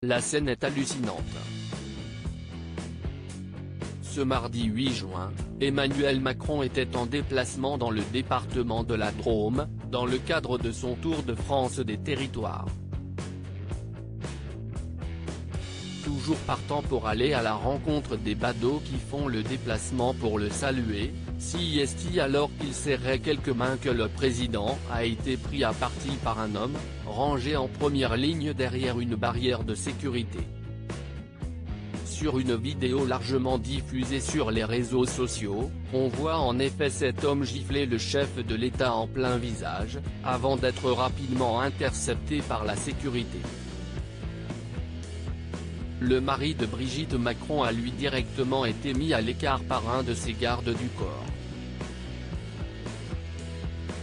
La scène est hallucinante. Ce mardi 8 juin, Emmanuel Macron était en déplacement dans le département de la Drôme, dans le cadre de son tour de France des territoires. Toujours partant pour aller à la rencontre des badauds qui font le déplacement pour le saluer, CIST alors qu'il serrait quelques mains que le président a été pris à partie par un homme, rangé en première ligne derrière une barrière de sécurité. Sur une vidéo largement diffusée sur les réseaux sociaux, on voit en effet cet homme gifler le chef de l'État en plein visage, avant d'être rapidement intercepté par la sécurité. Le mari de Brigitte Macron a lui directement été mis à l'écart par un de ses gardes du corps.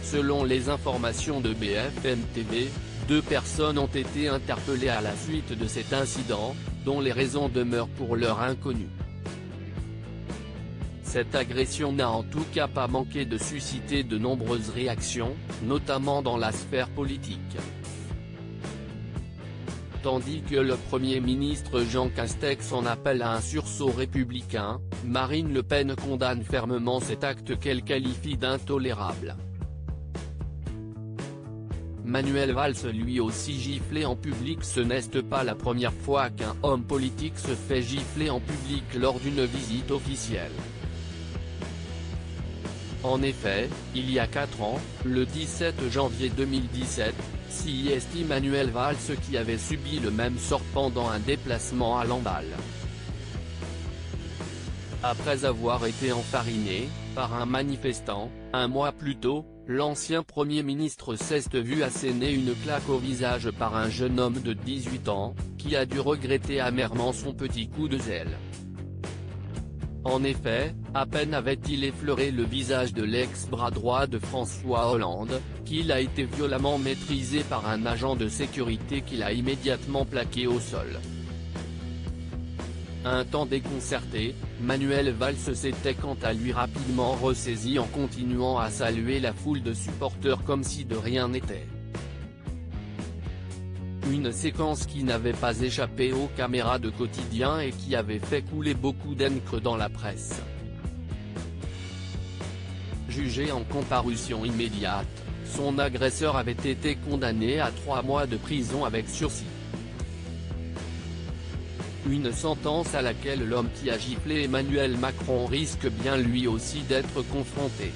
Selon les informations de BFM TV, 2 personnes ont été interpellées à la suite de cet incident, dont les raisons demeurent pour l'heure inconnues. Cette agression n'a en tout cas pas manqué de susciter de nombreuses réactions, notamment dans la sphère politique. Tandis que le Premier ministre Jean Castex en appelle à un sursaut républicain, Marine Le Pen condamne fermement cet acte qu'elle qualifie d'intolérable. Manuel Valls lui aussi giflé en public. Ce n'est pas la première fois qu'un homme politique se fait gifler en public lors d'une visite officielle. En effet, il y a 4 ans, le 17 janvier 2017, CIST Manuel Valls qui avait subi le même sort pendant un déplacement à Lamballe. Après avoir été enfariné par un manifestant, un mois plus tôt, l'ancien Premier ministre s'est vu asséner une claque au visage par un jeune homme de 18 ans, qui a dû regretter amèrement son petit coup de zèle. En effet, à peine avait-il effleuré le visage de l'ex-bras droit de François Hollande, qu'il a été violemment maîtrisé par un agent de sécurité qui l'a immédiatement plaqué au sol. Un temps déconcerté, Manuel Valls s'était quant à lui rapidement ressaisi en continuant à saluer la foule de supporters comme si de rien n'était. Une séquence qui n'avait pas échappé aux caméras de quotidien et qui avait fait couler beaucoup d'encre dans la presse. Jugé en comparution immédiate, son agresseur avait été condamné à 3 mois de prison avec sursis. Une sentence à laquelle l'homme qui a giflé Emmanuel Macron risque bien lui aussi d'être confronté.